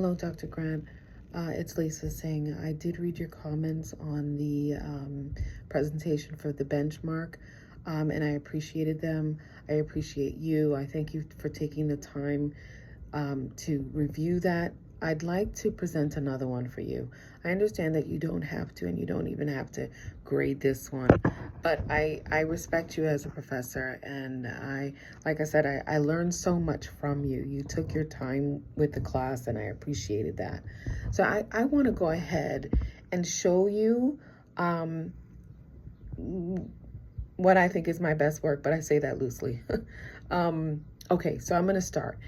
Hello, Dr. Grant. It's Lisa saying I did read your comments on the presentation for the benchmark, and I appreciated them. I appreciate you. I thank you for taking the time to review that. I'd like to present another one for you. I understand that you don't have to, and you don't even have to grade this one, but I respect you as a professor, and like I said, I learned so much from you. You took your time with the class, and I appreciated that. So I want to go ahead and show you what I think is my best work, but I say that loosely. Okay, so I'm going to start.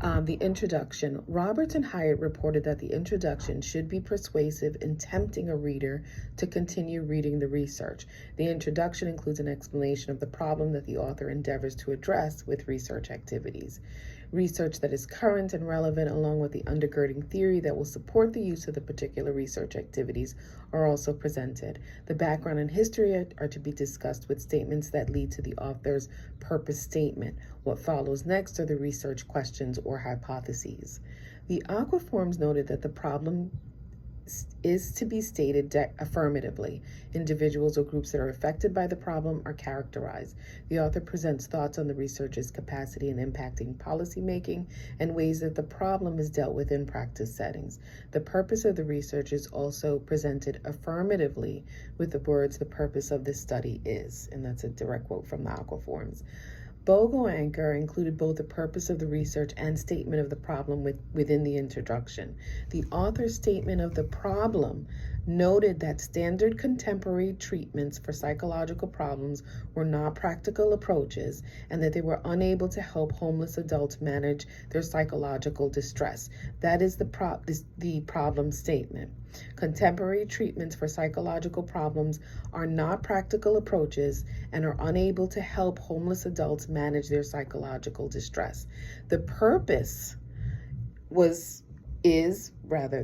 The introduction. Roberts and Hyatt reported that the introduction should be persuasive in tempting a reader to continue reading the research. The introduction includes an explanation of the problem that the author endeavors to address with research activities. Research that is current and relevant, along with the undergirding theory that will support the use of the particular research activities, are also presented. The background and history are to be discussed with statements that lead to the author's purpose statement. What follows next are the research questions or hypotheses. The Aquaforms noted that the problem is to be stated affirmatively. Individuals or groups that are affected by the problem are characterized. The author presents thoughts on the researcher's capacity in impacting policymaking and ways that the problem is dealt with in practice settings. The purpose of the research is also presented affirmatively with the words, "The purpose of this study is," and that's a direct quote from the Aquaforms. BOGO Anchor included both the purpose of the research and statement of the problem within the introduction. The author's statement of the problem noted that standard contemporary treatments for psychological problems were not practical approaches and that they were unable to help homeless adults manage their psychological distress. That is the problem statement. Contemporary treatments for psychological problems are not practical approaches and are unable to help homeless adults manage their psychological distress. The purpose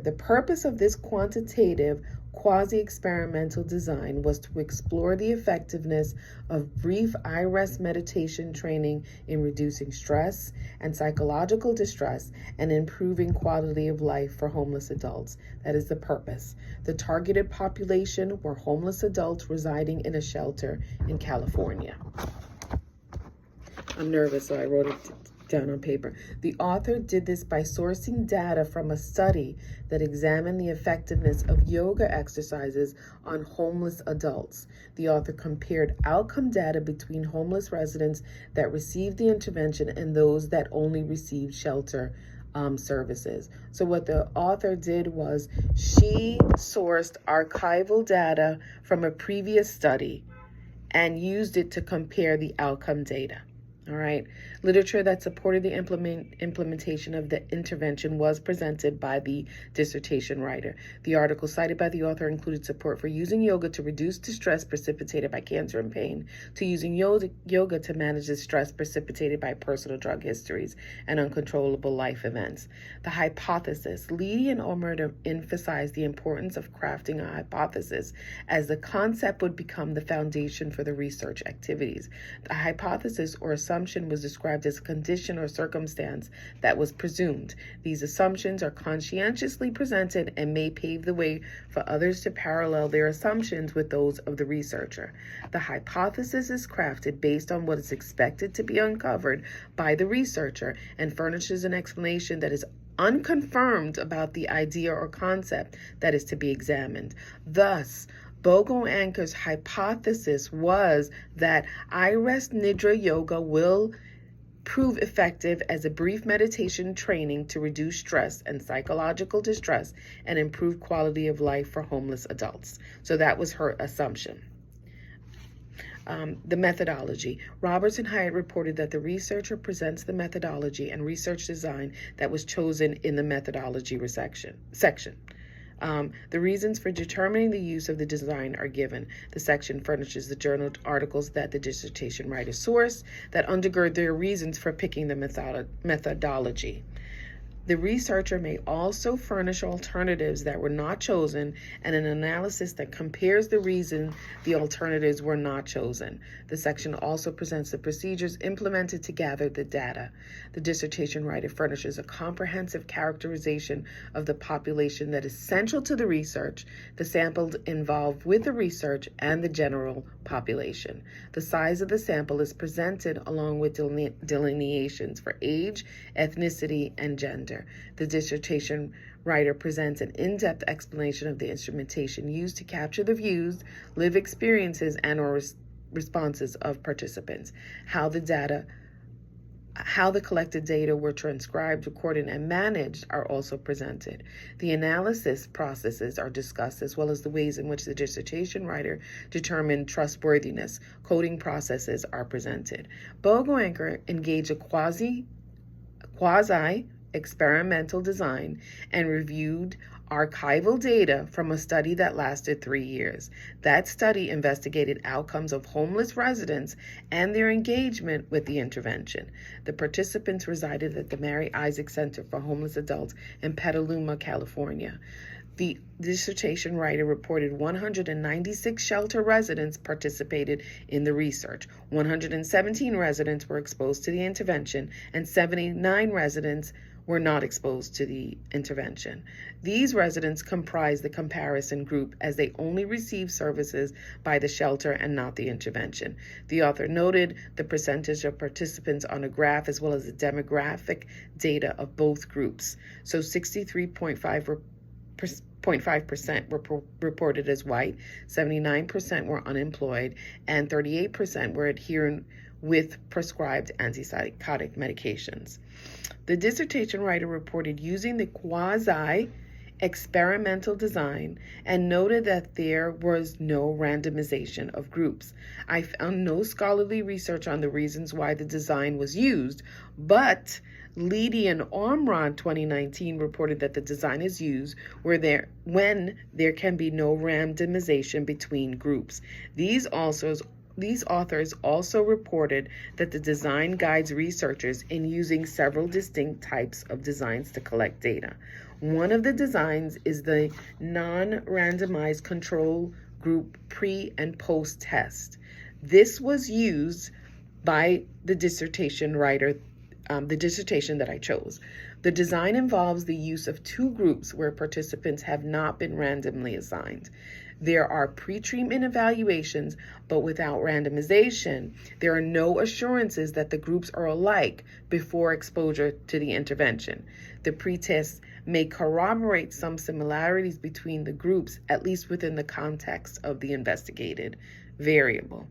the purpose of this quantitative quasi-experimental design was to explore the effectiveness of brief I-rest meditation training in reducing stress and psychological distress and improving quality of life for homeless adults. That is the purpose. The targeted population were homeless adults residing in a shelter in California. I'm nervous, so I wrote it down on paper. The author did this by sourcing data from a study that examined the effectiveness of yoga exercises on homeless adults. The author compared outcome data between homeless residents that received the intervention and those that only received shelter services. So what the author did was she sourced archival data from a previous study and used it to compare the outcome data. All right. Literature that supported the implementation of the intervention was presented by the dissertation writer. The article cited by the author included support for using yoga to reduce distress precipitated by cancer and pain, to using yoga to manage the stress precipitated by personal drug histories and uncontrollable life events. The hypothesis. Leedy and Omer emphasized the importance of crafting a hypothesis as the concept would become the foundation for the research activities. The hypothesis or assumption was described as a condition or circumstance that was presumed. These assumptions are conscientiously presented and may pave the way for others to parallel their assumptions with those of the researcher. The hypothesis is crafted based on what is expected to be uncovered by the researcher and furnishes an explanation that is unconfirmed about the idea or concept that is to be examined. Thus, BOGO Anchor's hypothesis was that I-rest Nidra Yoga will prove effective as a brief meditation training to reduce stress and psychological distress and improve quality of life for homeless adults. So that was her assumption. The methodology. Roberts and Hyatt reported that the researcher presents the methodology and research design that was chosen in the methodology section. The reasons for determining the use of the design are given. The section furnishes the journal articles that the dissertation writer sourced that undergird their reasons for picking the methodology. The researcher may also furnish alternatives that were not chosen and an analysis that compares the reason the alternatives were not chosen. The section also presents the procedures implemented to gather the data. The dissertation writer furnishes a comprehensive characterization of the population that is central to the research, the samples involved with the research, and the general population. The size of the sample is presented along with delineations for age, ethnicity, and gender. The dissertation writer presents an in-depth explanation of the instrumentation used to capture the views, lived experiences, and/or responses of participants, how the collected data were transcribed, recorded, and managed are also presented. The analysis processes are discussed, as well as the ways in which the dissertation writer determined trustworthiness. Coding processes are presented. Bogoanker engaged a quasi experimental design and reviewed archival data from a study that lasted 3 years. That study investigated outcomes of homeless residents and their engagement with the intervention. The participants resided at the Mary Isaac Center for Homeless Adults in Petaluma, California. The dissertation writer reported 196 shelter residents participated in the research. 117 residents were exposed to the intervention, and 79 residents were not exposed to the intervention. These residents comprise the comparison group, as they only received services by the shelter and not the intervention. The author noted the percentage of participants on a graph, as well as the demographic data of both groups. So 63.5% were reported as white, 79% were unemployed, and 38% were adherent with prescribed antipsychotic medications. The dissertation writer reported using the quasi-experimental design and noted that there was no randomization of groups. I found no scholarly research on the reasons why the design was used, but Leedy and Ormrod 2019 reported that the design is used when there can be no randomization between groups. These authors also reported that the design guides researchers in using several distinct types of designs to collect data. One of the designs is the non-randomized control group pre- and post-test. This was used by the dissertation writer, the dissertation that I chose. The design involves the use of 2 groups where participants have not been randomly assigned. There are pre-treatment evaluations, but without randomization, there are no assurances that the groups are alike before exposure to the intervention. The pre-test may corroborate some similarities between the groups, at least within the context of the investigated variable.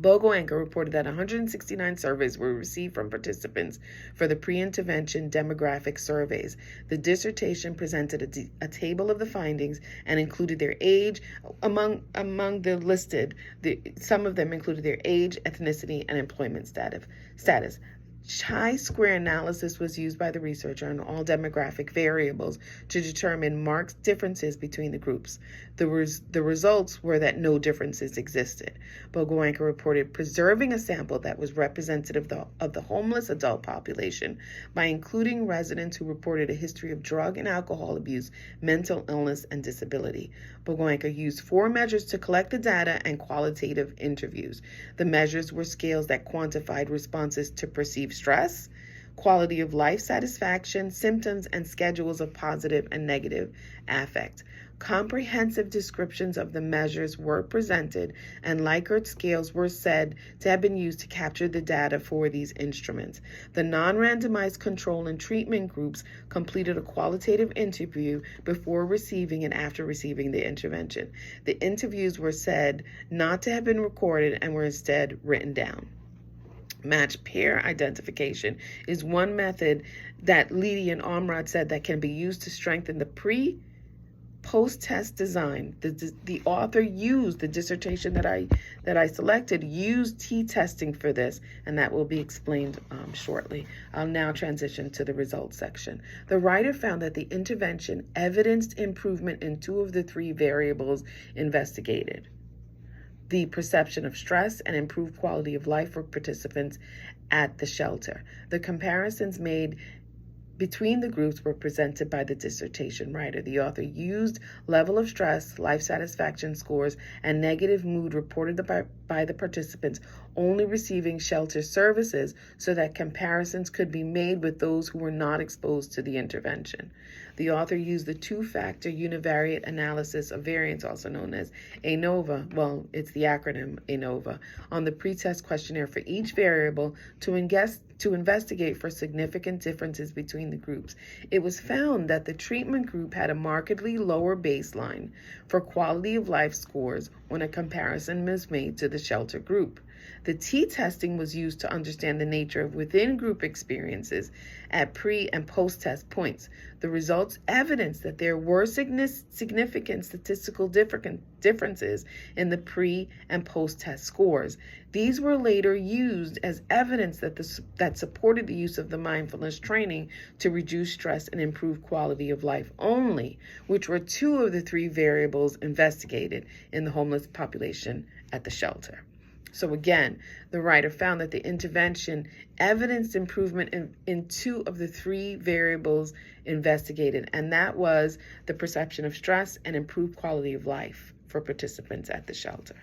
Bogoanker reported that 169 surveys were received from participants for the pre-intervention demographic surveys. The dissertation presented a table of the findings and included their age. Among the listed, some of them included their age, ethnicity, and employment status. Chi-square analysis was used by the researcher on all demographic variables to determine marked differences between the groups. The results were that no differences existed. Bogoanker reported preserving a sample that was representative of the homeless adult population by including residents who reported a history of drug and alcohol abuse, mental illness, and disability. Bogoanker used 4 measures to collect the data and qualitative interviews. The measures were scales that quantified responses to perceived stress, quality of life satisfaction, symptoms, and schedules of positive and negative affect. Comprehensive descriptions of the measures were presented, and Likert scales were said to have been used to capture the data for these instruments. The non-randomized control and treatment groups completed a qualitative interview before receiving and after receiving the intervention. The interviews were said not to have been recorded and were instead written down. Match pair identification is one method that Leedy and Ormrod said that can be used to strengthen the post-test design. The author used the dissertation that I selected, used t-testing for this, and that will be explained shortly. I'll now transition to the results section. The writer found that the intervention evidenced improvement in 2 of the 3 variables investigated: the perception of stress and improved quality of life for participants at the shelter. The comparisons made between the groups were presented by the dissertation writer. The author used level of stress, life satisfaction scores, and negative mood reported by the participants only receiving shelter services so that comparisons could be made with those who were not exposed to the intervention. The author used the two-factor univariate analysis of variance, also known as ANOVA, well, it's the acronym ANOVA, on the pretest questionnaire for each variable to investigate for significant differences between the groups. It was found that the treatment group had a markedly lower baseline for quality of life scores when a comparison was made to the shelter group. The t-testing was used to understand the nature of within-group experiences at pre- and post-test points. The results evidenced that there were significant statistical differences in the pre- and post-test scores. These were later used as evidence that supported the use of the mindfulness training to reduce stress and improve quality of life only, which were two of the three variables investigated in the homeless population at the shelter. So again, the writer found that the intervention evidenced improvement in two of the three variables investigated, and that was the perception of stress and improved quality of life for participants at the shelter.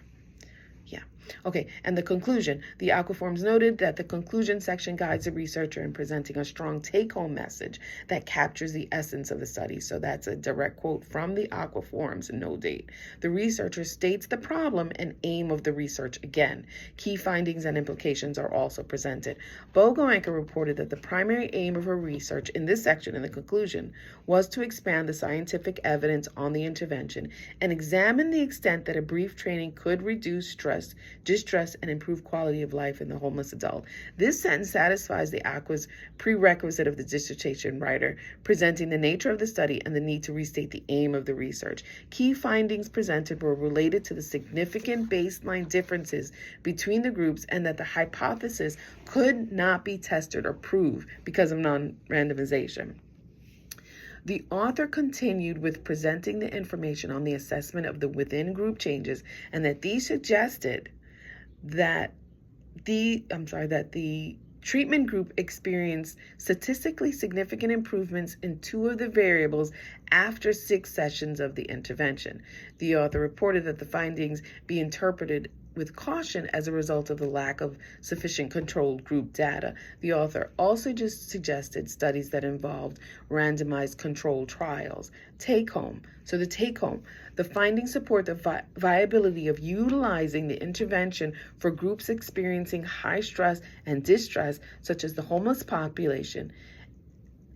Yeah. Okay, and the conclusion. The Aquaforms noted that the conclusion section guides the researcher in presenting a strong take-home message that captures the essence of the study. So that's a direct quote from the Aquaforms, no date. The researcher states the problem and aim of the research again. Key findings and implications are also presented. Bogoanka reported that the primary aim of her research in this section in the conclusion was to expand the scientific evidence on the intervention and examine the extent that a brief training could reduce stress, distress, and improve quality of life in the homeless adult. This sentence satisfies the Aqua's prerequisite of the dissertation writer, presenting the nature of the study and the need to restate the aim of the research. Key findings presented were related to the significant baseline differences between the groups and that the hypothesis could not be tested or proved because of non-randomization. The author continued with presenting the information on the assessment of the within-group changes and that these suggested that the treatment group experienced statistically significant improvements in two of the variables after 6 sessions of the intervention. The author reported that the findings be interpreted with caution as a result of the lack of sufficient controlled group data. The author also just suggested studies that involved randomized controlled trials. Take-home. So the take-home. The findings support the viability of utilizing the intervention for groups experiencing high stress and distress, such as the homeless population,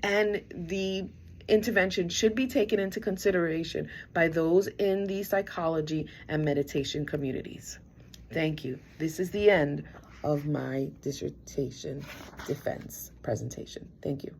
and the intervention should be taken into consideration by those in the psychology and meditation communities. Thank you. This is the end of my dissertation defense presentation. Thank you.